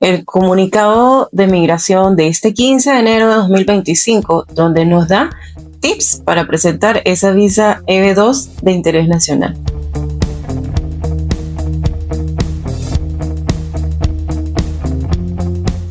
el comunicado de migración de este 15 de enero de 2025, donde nos da tips para presentar esa visa EB2 de interés nacional.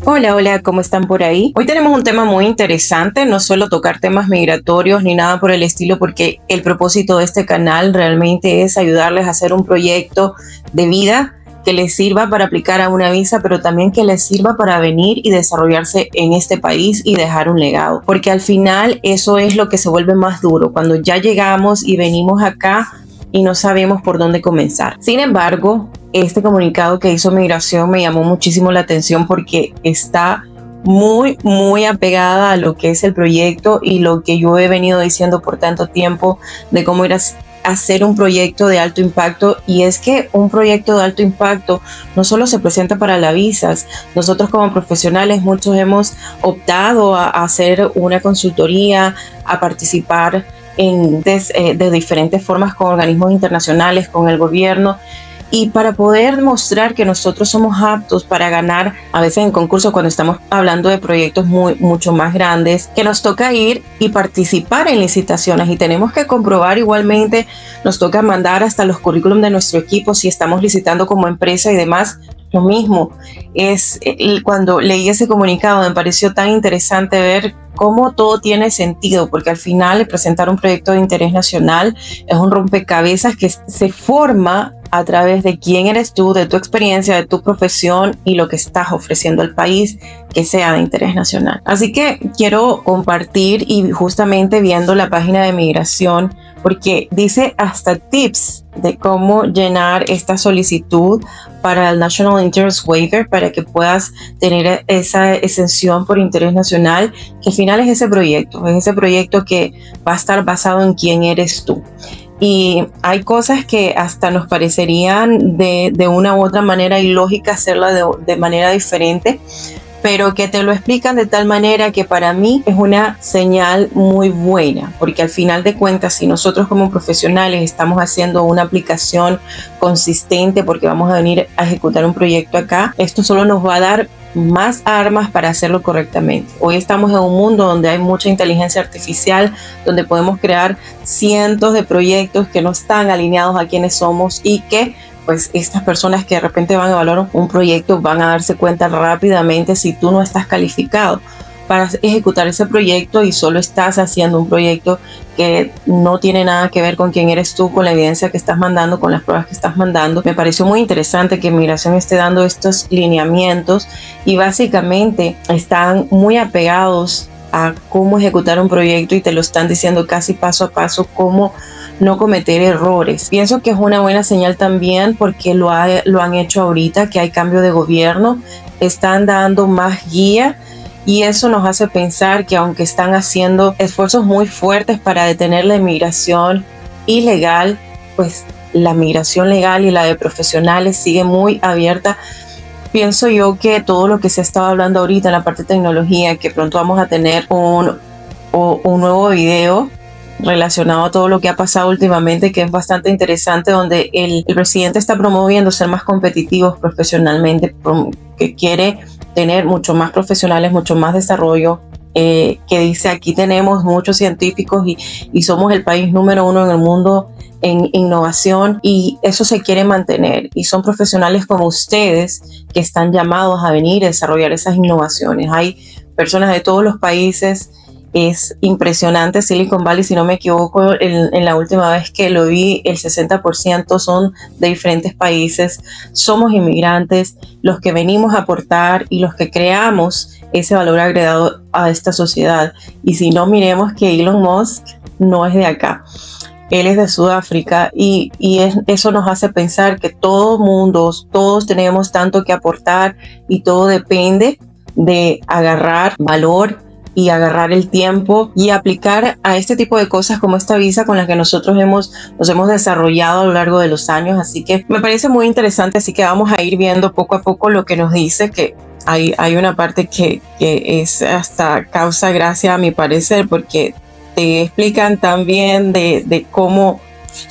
Hola, hola, ¿cómo están por ahí? Hoy tenemos un tema muy interesante, no suelo tocar temas migratorios ni nada por el estilo porque el propósito de este canal realmente es ayudarles a hacer un proyecto de vida que les sirva para aplicar a una visa, pero también que les sirva para venir y desarrollarse en este país y dejar un legado. Porque al final eso es lo que se vuelve más duro, cuando ya llegamos y venimos acá y no sabemos por dónde comenzar. Sin embargo, este comunicado que hizo Migración me llamó muchísimo la atención porque está muy apegada a lo que es el proyecto y lo que yo he venido diciendo por tanto tiempo de cómo ir a hacer un proyecto de alto impacto. Y es que un proyecto de alto impacto no solo se presenta para las visas. Nosotros como profesionales muchos hemos optado a hacer una consultoría, a participar de diferentes formas con organismos internacionales, con el gobierno, y para poder mostrar que nosotros somos aptos para ganar, a veces en concursos cuando estamos hablando de proyectos mucho más grandes, que nos toca ir y participar en licitaciones y tenemos que comprobar igualmente, nos toca mandar hasta los currículum de nuestro equipo si estamos licitando como empresa y demás. Lo mismo es cuando leí ese comunicado me pareció tan interesante ver cómo todo tiene sentido, porque al final presentar un proyecto de interés nacional es un rompecabezas que se forma a través de quién eres tú, de tu experiencia, de tu profesión y lo que estás ofreciendo al país que sea de interés nacional. Así que quiero compartir y justamente viendo la página de migración, porque dice hasta tips de cómo llenar esta solicitud para el National Interest Waiver para que puedas tener esa exención por interés nacional, que al final es ese proyecto que va a estar basado en quién eres tú. Y hay cosas que hasta nos parecerían de una u otra manera ilógica hacerla de manera diferente, pero que te lo explican de tal manera que para mí es una señal muy buena, porque al final de cuentas, si nosotros como profesionales estamos haciendo una aplicación consistente porque vamos a venir a ejecutar un proyecto acá, esto solo nos va a dar más armas para hacerlo correctamente. Hoy estamos en un mundo donde hay mucha inteligencia artificial, donde podemos crear cientos de proyectos que no están alineados a quienes somos y que pues estas personas que de repente van a evaluar un proyecto van a darse cuenta rápidamente si tú no estás calificado para ejecutar ese proyecto y solo estás haciendo un proyecto que no tiene nada que ver con quién eres tú, con la evidencia que estás mandando, con las pruebas que estás mandando. Me pareció muy interesante que Migración esté dando estos lineamientos y básicamente están muy apegados a cómo ejecutar un proyecto y te lo están diciendo casi paso a paso cómo no cometer errores. Pienso que es una buena señal también porque lo han hecho ahorita que hay cambio de gobierno, están dando más guía y eso nos hace pensar que aunque están haciendo esfuerzos muy fuertes para detener la inmigración ilegal, pues la migración legal y la de profesionales sigue muy abierta. Pienso yo que todo lo que se ha estado hablando ahorita en la parte de tecnología, que pronto vamos a tener un nuevo video relacionado a todo lo que ha pasado últimamente, que es bastante interesante, donde el presidente está promoviendo ser más competitivos profesionalmente, que quiere tener mucho más profesionales, mucho más desarrollo, que dice aquí tenemos muchos científicos y somos el país número 1 en el mundo en innovación y eso se quiere mantener y son profesionales como ustedes que están llamados a venir a desarrollar esas innovaciones. Hay personas de todos los países. Es impresionante Silicon Valley, si no me equivoco, en la última vez que lo vi, el 60% son de diferentes países. Somos inmigrantes, los que venimos a aportar y los que creamos ese valor agregado a esta sociedad. Y si no, miremos que Elon Musk no es de acá. Él es de Sudáfrica y eso nos hace pensar que todos tenemos tanto que aportar y todo depende de agarrar valor y agarrar el tiempo y aplicar a este tipo de cosas como esta visa con la que nosotros nos hemos desarrollado a lo largo de los años. Así que me parece muy interesante, así que vamos a ir viendo poco a poco lo que nos dice, que hay una parte que es hasta causa gracia a mi parecer, porque te explican también de cómo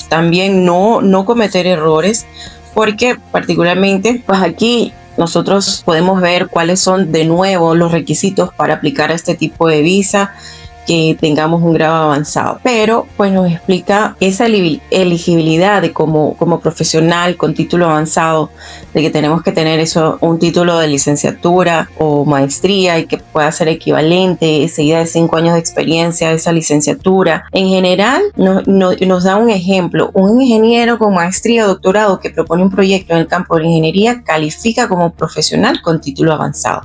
también no cometer errores, porque particularmente pues aquí nosotros podemos ver cuáles son de nuevo los requisitos para aplicar a este tipo de visa, que tengamos un grado avanzado, pero pues nos explica esa elegibilidad de como profesional con título avanzado, de que tenemos que tener un título de licenciatura o maestría y que pueda ser equivalente, seguida de 5 años de experiencia de esa licenciatura. En general nos da un ejemplo: un ingeniero con maestría o doctorado que propone un proyecto en el campo de la ingeniería califica como profesional con título avanzado.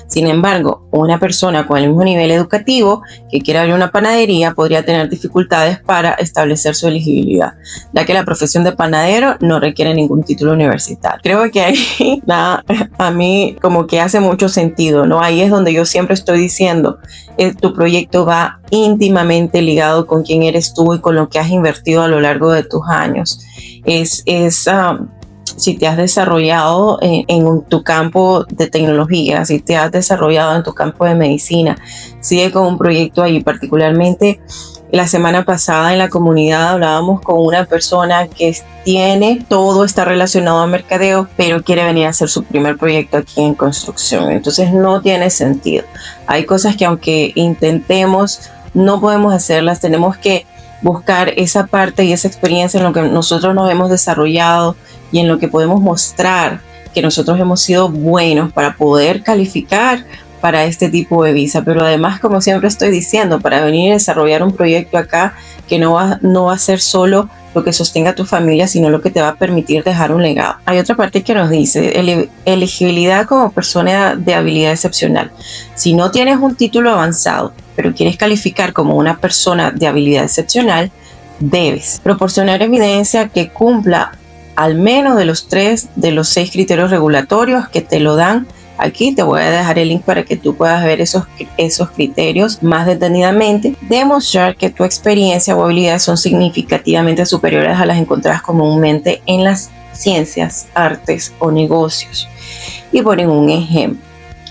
Sin embargo, una persona con el mismo nivel educativo que quiere abrir una panadería podría tener dificultades para establecer su elegibilidad, ya que la profesión de panadero no requiere ningún título universitario. Creo que ahí a mí como que hace mucho sentido, ¿no? Ahí es donde yo siempre estoy diciendo, tu proyecto va íntimamente ligado con quién eres tú y con lo que has invertido a lo largo de tus años. Si te has desarrollado en tu campo de tecnología, si te has desarrollado en tu campo de medicina, sigue con un proyecto ahí. Particularmente la semana pasada en la comunidad hablábamos con una persona que todo está relacionado a mercadeo, pero quiere venir a hacer su primer proyecto aquí en construcción. Entonces no tiene sentido. Hay cosas que aunque intentemos, no podemos hacerlas. Tenemos que buscar esa parte y esa experiencia en lo que nosotros nos hemos desarrollado y en lo que podemos mostrar que nosotros hemos sido buenos para poder calificar para este tipo de visa. Pero además, como siempre estoy diciendo, para venir a desarrollar un proyecto acá que no va a ser solo lo que sostenga a tu familia, sino lo que te va a permitir dejar un legado. Hay otra parte que nos dice, elegibilidad como persona de habilidad excepcional. Si no tienes un título avanzado, pero quieres calificar como una persona de habilidad excepcional, debes proporcionar evidencia que cumpla al menos de los 3 de los 6 criterios regulatorios que te lo dan. Aquí te voy a dejar el link para que tú puedas ver esos criterios más detenidamente. Demostrar que tu experiencia o habilidades son significativamente superiores a las encontradas comúnmente en las ciencias, artes o negocios. Y ponen un ejemplo.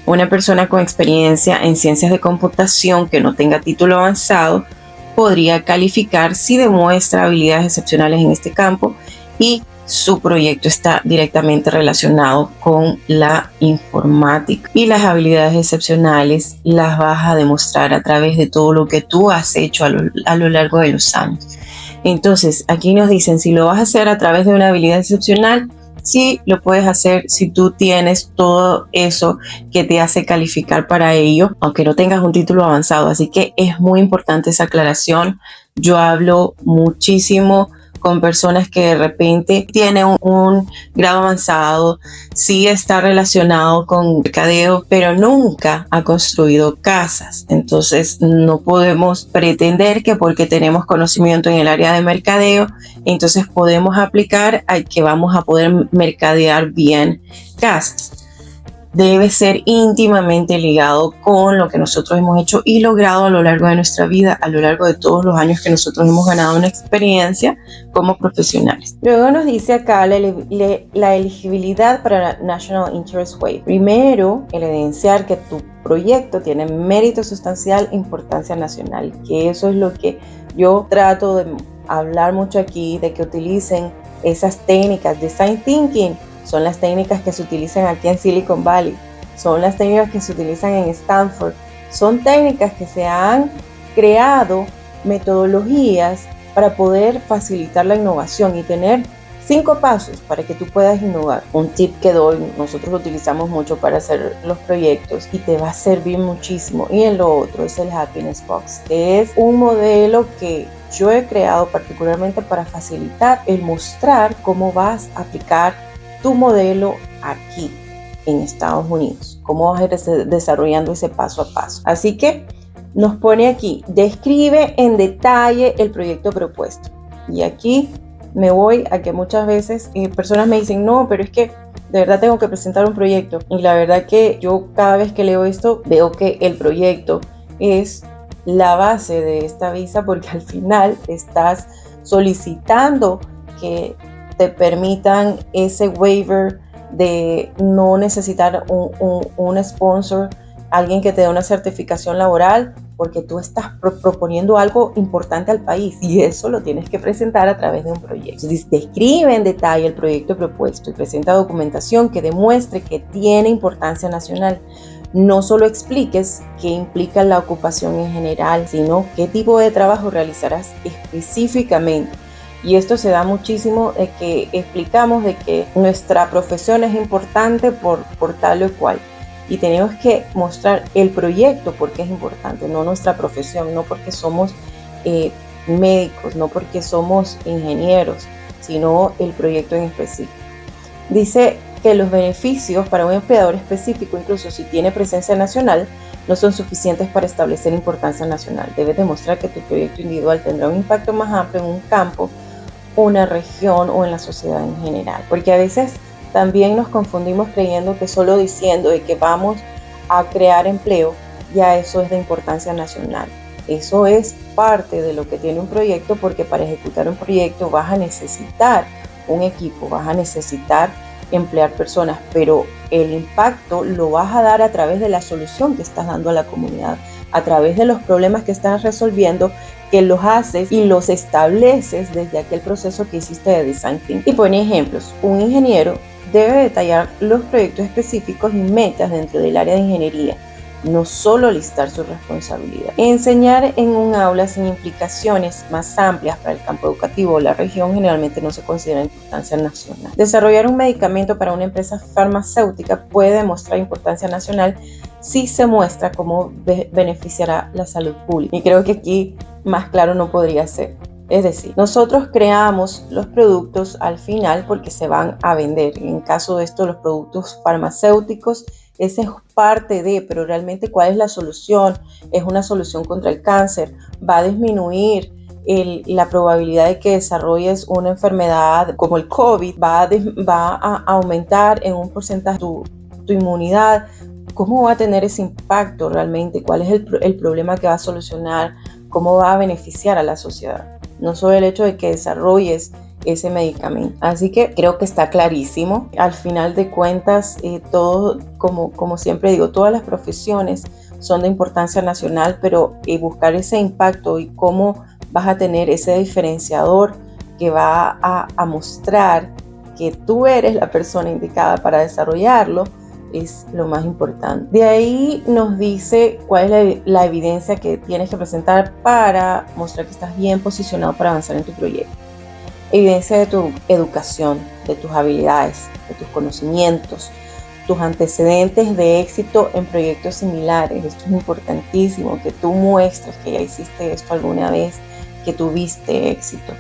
Una persona con experiencia en ciencias de computación que no tenga título avanzado podría calificar si demuestra habilidades excepcionales en este campo y su proyecto está directamente relacionado con la informática. Y las habilidades excepcionales las vas a demostrar a través de todo lo que tú has hecho a lo largo de los años. Entonces, aquí nos dicen, si lo vas a hacer a través de una habilidad excepcional, sí lo puedes hacer si tú tienes todo eso que te hace calificar para ello, aunque no tengas un título avanzado. Así que es muy importante esa aclaración. Yo hablo muchísimo con personas que de repente tienen un grado avanzado, sí está relacionado con mercadeo, pero nunca ha construido casas. Entonces no podemos pretender que porque tenemos conocimiento en el área de mercadeo, entonces podemos aplicar a que vamos a poder mercadear bien casas. Debe ser íntimamente ligado con lo que nosotros hemos hecho y logrado a lo largo de nuestra vida, a lo largo de todos los años que nosotros hemos ganado una experiencia como profesionales. Luego nos dice acá la elegibilidad para National Interest Waiver. Primero, el evidenciar que tu proyecto tiene mérito sustancial e importancia nacional, que eso es lo que yo trato de hablar mucho aquí, de que utilicen esas técnicas. Design Thinking son las técnicas que se utilizan aquí en Silicon Valley, son las técnicas que se utilizan en Stanford, son técnicas que se han creado, metodologías para poder facilitar la innovación y tener 5 pasos para que tú puedas innovar. Un tip que doy, nosotros lo utilizamos mucho para hacer los proyectos y te va a servir muchísimo. Y en lo otro es el Happiness Box, que es un modelo que yo he creado particularmente para facilitar el mostrar cómo vas a aplicar tu modelo aquí en Estados Unidos, cómo vas a ir desarrollando ese paso a paso. Así que nos pone aquí, describe en detalle el proyecto propuesto. Y aquí me voy a que muchas veces personas me dicen, no, pero es que de verdad tengo que presentar un proyecto. Y la verdad que yo cada vez que leo esto, veo que el proyecto es la base de esta visa, porque al final estás solicitando que te permitan ese waiver de no necesitar un sponsor, alguien que te dé una certificación laboral, porque tú estás proponiendo algo importante al país y eso lo tienes que presentar a través de un proyecto. Describe en detalle el proyecto propuesto y presenta documentación que demuestre que tiene importancia nacional. No solo expliques qué implica la ocupación en general, sino qué tipo de trabajo realizarás específicamente. Y esto se da muchísimo de que explicamos de que nuestra profesión es importante por tal o cual. Y tenemos que mostrar el proyecto porque es importante, no nuestra profesión, no porque somos médicos, no porque somos ingenieros, sino el proyecto en específico. Dice que los beneficios para un empleador específico, incluso si tiene presencia nacional, no son suficientes para establecer importancia nacional. Debes demostrar que tu proyecto individual tendrá un impacto más amplio en un campo, una región o en la sociedad en general. Porque a veces también nos confundimos creyendo que solo diciendo de que vamos a crear empleo, ya eso es de importancia nacional. Eso es parte de lo que tiene un proyecto, porque para ejecutar un proyecto vas a necesitar un equipo, vas a necesitar emplear personas, pero el impacto lo vas a dar a través de la solución que estás dando a la comunidad, a través de los problemas que estás resolviendo, que los haces y los estableces desde aquel proceso que hiciste de design thinking. Y pone ejemplos. Un ingeniero debe detallar los proyectos específicos y metas dentro del área de ingeniería, no solo listar su responsabilidad. Enseñar en un aula sin implicaciones más amplias para el campo educativo o la región generalmente no se considera importancia nacional. Desarrollar un medicamento para una empresa farmacéutica puede demostrar importancia nacional si se muestra cómo beneficiará la salud pública. Y creo que aquí más claro no podría ser. Es decir, nosotros creamos los productos al final porque se van a vender. En caso de esto, los productos farmacéuticos, esa es parte de, pero realmente ¿cuál es la solución? ¿Es una solución contra el cáncer? ¿Va a disminuir la probabilidad de que desarrolles una enfermedad como el COVID? ¿Va a aumentar en un porcentaje tu inmunidad? ¿Cómo va a tener ese impacto realmente? ¿Cuál es el problema que va a solucionar? ¿Cómo va a beneficiar a la sociedad? No solo el hecho de que desarrolles ese medicamento. Así que creo que está clarísimo. Al final de cuentas, todo, como siempre digo, todas las profesiones son de importancia nacional, pero buscar ese impacto y cómo vas a tener ese diferenciador que va a mostrar que tú eres la persona indicada para desarrollarlo, es lo más importante. De ahí nos dice cuál es la evidencia que tienes que presentar para mostrar que estás bien posicionado para avanzar en tu proyecto. Evidencia de tu educación, de tus habilidades, de tus conocimientos, tus antecedentes de éxito en proyectos similares. Esto es importantísimo, que tú muestres que ya hiciste esto alguna vez, que tuviste éxito.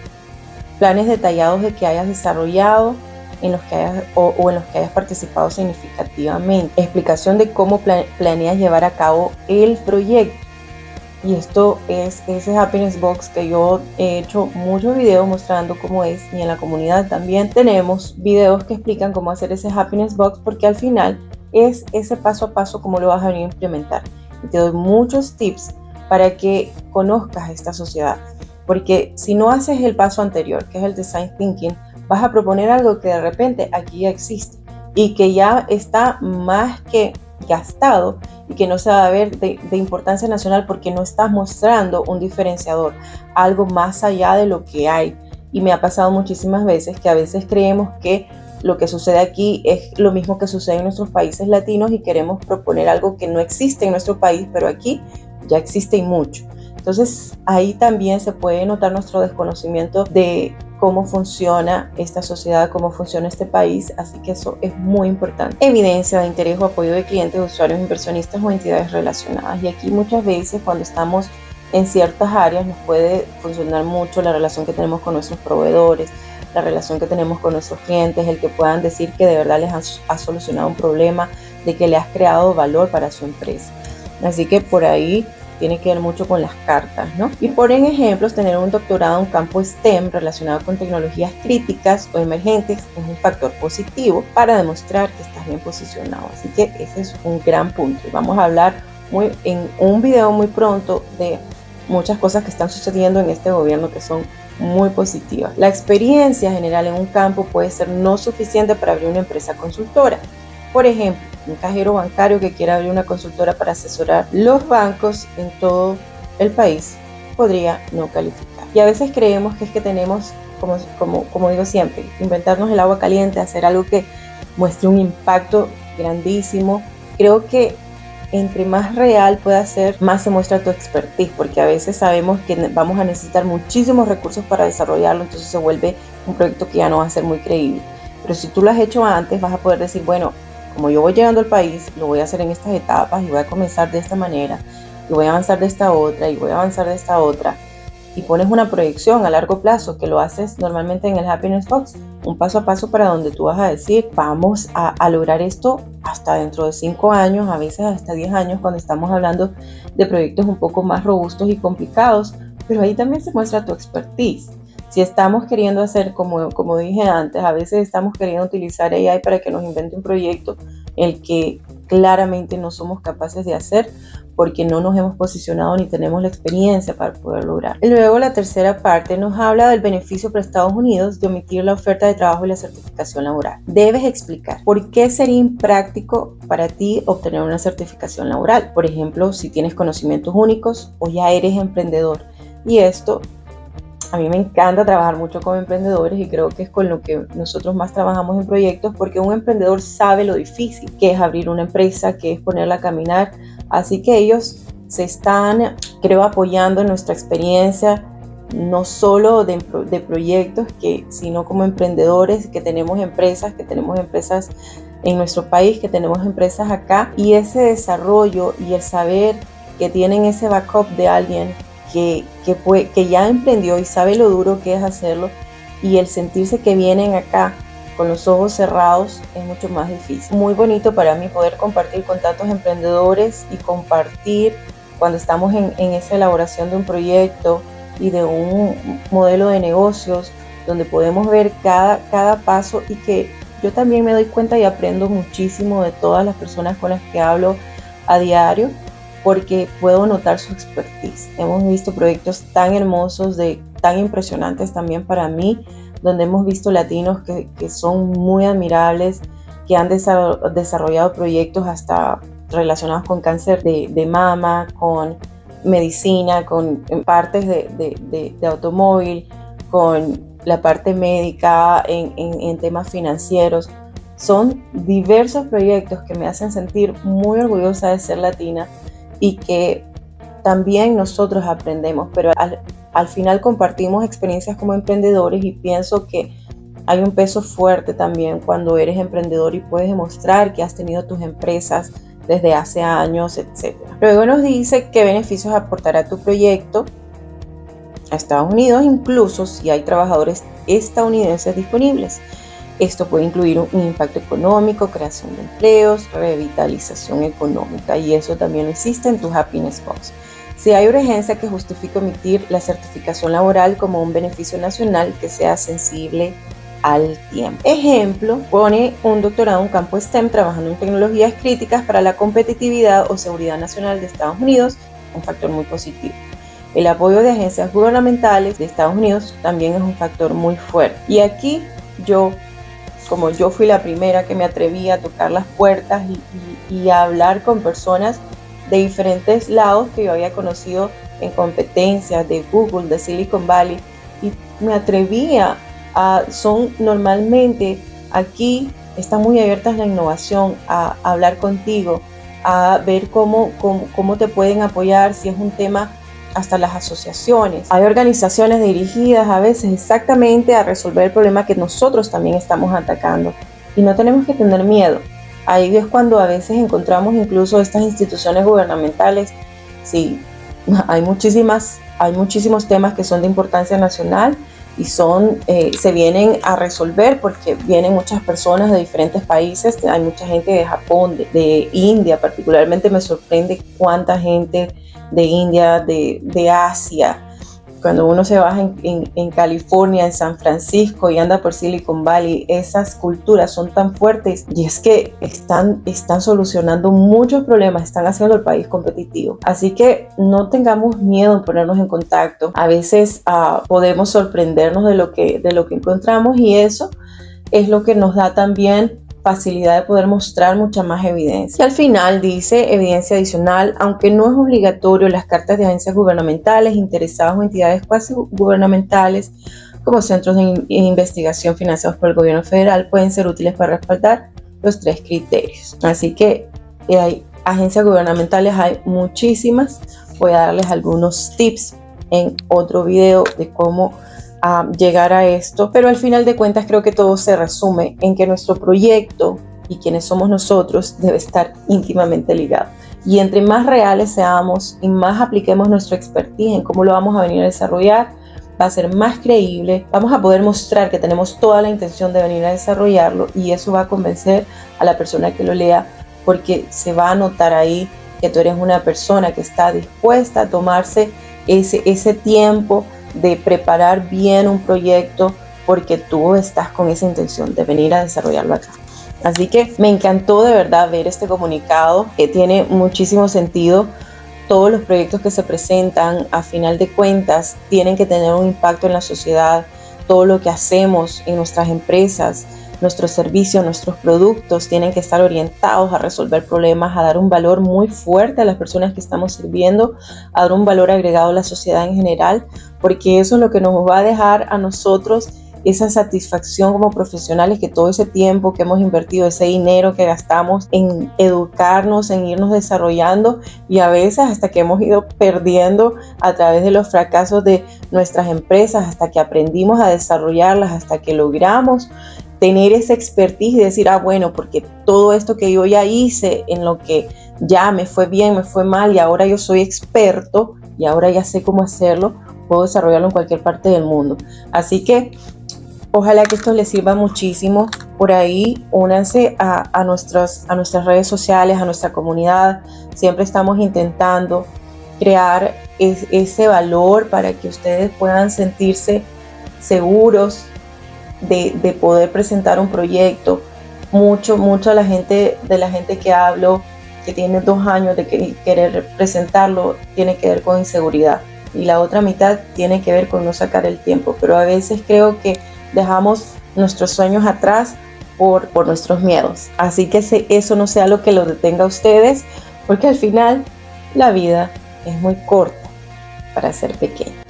Planes detallados de que hayas desarrollado en los que hayas en los que hayas participado significativamente. Explicación de cómo planeas llevar a cabo el proyecto. Y esto es ese Happiness Box que yo he hecho muchos videos mostrando cómo es, y en la comunidad también tenemos videos que explican cómo hacer ese Happiness Box, porque al final es ese paso a paso cómo lo vas a venir a implementar. Y te doy muchos tips para que conozcas esta sociedad, porque si no haces el paso anterior, que es el Design Thinking, vas a proponer algo que de repente aquí ya existe y que ya está más que gastado y que no se va a ver de importancia nacional porque no estás mostrando un diferenciador, algo más allá de lo que hay. Y me ha pasado muchísimas veces que a veces creemos que lo que sucede aquí es lo mismo que sucede en nuestros países latinos y queremos proponer algo que no existe en nuestro país, pero aquí ya existe y mucho. Entonces ahí también se puede notar nuestro desconocimiento de cómo funciona esta sociedad, cómo funciona este país, así que eso es muy importante. Evidencia de interés o apoyo de clientes, usuarios, inversionistas o entidades relacionadas. Y aquí muchas veces cuando estamos en ciertas áreas nos puede funcionar mucho la relación que tenemos con nuestros proveedores, la relación que tenemos con nuestros clientes, el que puedan decir que de verdad les has solucionado un problema, de que le has creado valor para su empresa. Así que por ahí tiene que ver mucho con las cartas, ¿no? Y ponen ejemplos, tener un doctorado en un campo STEM relacionado con tecnologías críticas o emergentes es un factor positivo para demostrar que estás bien posicionado. Así que ese es un gran punto. Y vamos a hablar en un video muy pronto de muchas cosas que están sucediendo en este gobierno que son muy positivas. La experiencia general en un campo puede ser no suficiente para abrir una empresa consultora. Por ejemplo, un cajero bancario que quiera abrir una consultora para asesorar los bancos en todo el país podría no calificar. Y a veces creemos que es que tenemos, como digo siempre, inventarnos el agua caliente, hacer algo que muestre un impacto grandísimo. Creo que entre más real pueda ser, más se muestra tu expertise, porque a veces sabemos que vamos a necesitar muchísimos recursos para desarrollarlo, entonces se vuelve un proyecto que ya no va a ser muy creíble. Pero si tú lo has hecho antes, vas a poder decir, bueno, como yo voy llegando al país, lo voy a hacer en estas etapas y voy a comenzar de esta manera, y voy a avanzar de esta otra, y voy a avanzar de esta otra. Y pones una proyección a largo plazo, que lo haces normalmente en el Happiness Box, un paso a paso para donde tú vas a decir, vamos a lograr esto hasta dentro de 5 años, a veces hasta 10 años, cuando estamos hablando de proyectos un poco más robustos y complicados, pero ahí también se muestra tu expertise. Si estamos queriendo hacer, como dije antes, a veces estamos queriendo utilizar AI para que nos invente un proyecto, el que claramente no somos capaces de hacer, porque no nos hemos posicionado ni tenemos la experiencia para poder lograr. Luego la tercera parte nos habla del beneficio para Estados Unidos de omitir la oferta de trabajo y la certificación laboral. Debes explicar por qué sería impráctico para ti obtener una certificación laboral. Por ejemplo, si tienes conocimientos únicos o ya eres emprendedor. Y esto, a mí me encanta trabajar mucho con emprendedores y creo que es con lo que nosotros más trabajamos en proyectos, porque un emprendedor sabe lo difícil que es abrir una empresa, que es ponerla a caminar. Así que ellos se están, creo, apoyando en nuestra experiencia, no solo de proyectos, sino como emprendedores que tenemos empresas en nuestro país, que tenemos empresas acá. Y ese desarrollo y el saber que tienen ese backup de alguien que ya emprendió y sabe lo duro que es hacerlo, y el sentirse que vienen acá con los ojos cerrados es mucho más difícil. Muy bonito para mí poder compartir con tantos emprendedores y compartir cuando estamos en esa elaboración de un proyecto y de un modelo de negocios, donde podemos ver cada paso, y que yo también me doy cuenta y aprendo muchísimo de todas las personas con las que hablo a diario, porque puedo notar su expertise. Hemos visto proyectos tan hermosos, tan impresionantes también para mí, donde hemos visto latinos que son muy admirables, que han desarrollado proyectos hasta relacionados con cáncer de mama, con medicina, con partes de automóvil, con la parte médica, en temas financieros. Son diversos proyectos que me hacen sentir muy orgullosa de ser latina, y que también nosotros aprendemos, pero al final compartimos experiencias como emprendedores, y pienso que hay un peso fuerte también cuando eres emprendedor y puedes demostrar que has tenido tus empresas desde hace años, etc. Luego nos dice qué beneficios aportará tu proyecto a Estados Unidos, incluso si hay trabajadores estadounidenses disponibles. Esto puede incluir un impacto económico, creación de empleos, revitalización económica, y eso también existe en tu Happiness Box. Si hay urgencia que justifique omitir la certificación laboral como un beneficio nacional que sea sensible al tiempo. Ejemplo, pone un doctorado en un campo STEM trabajando en tecnologías críticas para la competitividad o seguridad nacional de Estados Unidos, un factor muy positivo. El apoyo de agencias gubernamentales de Estados Unidos también es un factor muy fuerte. Y aquí como yo fui la primera que me atreví a tocar las puertas y a hablar con personas de diferentes lados que yo había conocido en competencias de Google, de Silicon Valley, y me atrevía son normalmente aquí, están muy abiertas a la innovación, a hablar contigo, a ver cómo te pueden apoyar, si es un tema, hasta las asociaciones. Hay organizaciones dirigidas a veces exactamente a resolver el problema que nosotros también estamos atacando, y no tenemos que tener miedo. Ahí es cuando a veces encontramos incluso estas instituciones gubernamentales. Sí, hay muchísimos temas que son de importancia nacional y se vienen a resolver porque vienen muchas personas de diferentes países. Hay mucha gente de Japón, de India, particularmente me sorprende cuánta gente de India, de Asia. Cuando uno se baja en California, en San Francisco, y anda por Silicon Valley, esas culturas son tan fuertes, y es que están solucionando muchos problemas, están haciendo el país competitivo. Así que no tengamos miedo en ponernos en contacto. A veces podemos sorprendernos de lo que encontramos, y eso es lo que nos da también facilidad de poder mostrar mucha más evidencia. Y al final dice evidencia adicional, aunque no es obligatorio, las cartas de agencias gubernamentales, interesados o entidades cuasi gubernamentales como centros de investigación financiados por el gobierno federal pueden ser útiles para respaldar los 3 criterios. Así que hay agencias gubernamentales, hay muchísimas. Voy a darles algunos tips en otro video de cómo llegar a esto, pero al final de cuentas creo que todo se resume en que nuestro proyecto y quienes somos nosotros debe estar íntimamente ligado. Y entre más reales seamos y más apliquemos nuestro expertise en cómo lo vamos a venir a desarrollar, va a ser más creíble, vamos a poder mostrar que tenemos toda la intención de venir a desarrollarlo y eso va a convencer a la persona que lo lea, porque se va a notar ahí que tú eres una persona que está dispuesta a tomarse ese tiempo de preparar bien un proyecto porque tú estás con esa intención de venir a desarrollarlo acá. Así que me encantó de verdad ver este comunicado que tiene muchísimo sentido. Todos los proyectos que se presentan, a final de cuentas, tienen que tener un impacto en la sociedad. Todo lo que hacemos en nuestras empresas, nuestros servicios, nuestros productos tienen que estar orientados a resolver problemas, a dar un valor muy fuerte a las personas que estamos sirviendo, a dar un valor agregado a la sociedad en general, porque eso es lo que nos va a dejar a nosotros esa satisfacción como profesionales, que todo ese tiempo que hemos invertido, ese dinero que gastamos en educarnos, en irnos desarrollando y a veces hasta que hemos ido perdiendo a través de los fracasos de nuestras empresas, hasta que aprendimos a desarrollarlas, hasta que logramos tener esa expertise y decir, bueno, porque todo esto que yo ya hice, en lo que ya me fue bien, me fue mal y ahora yo soy experto y ahora ya sé cómo hacerlo, puedo desarrollarlo en cualquier parte del mundo. Así que ojalá que esto les sirva muchísimo. Por ahí, únanse a nuestras redes sociales, a nuestra comunidad. Siempre estamos intentando crear ese valor para que ustedes puedan sentirse seguros de poder presentar un proyecto. Mucho de la gente que hablo, que tiene 2 años de querer presentarlo, tiene que ver con inseguridad. Y la otra mitad tiene que ver con no sacar el tiempo. Pero a veces creo que dejamos nuestros sueños atrás por nuestros miedos. Así que eso no sea lo que los detenga a ustedes, porque al final la vida es muy corta para ser pequeña.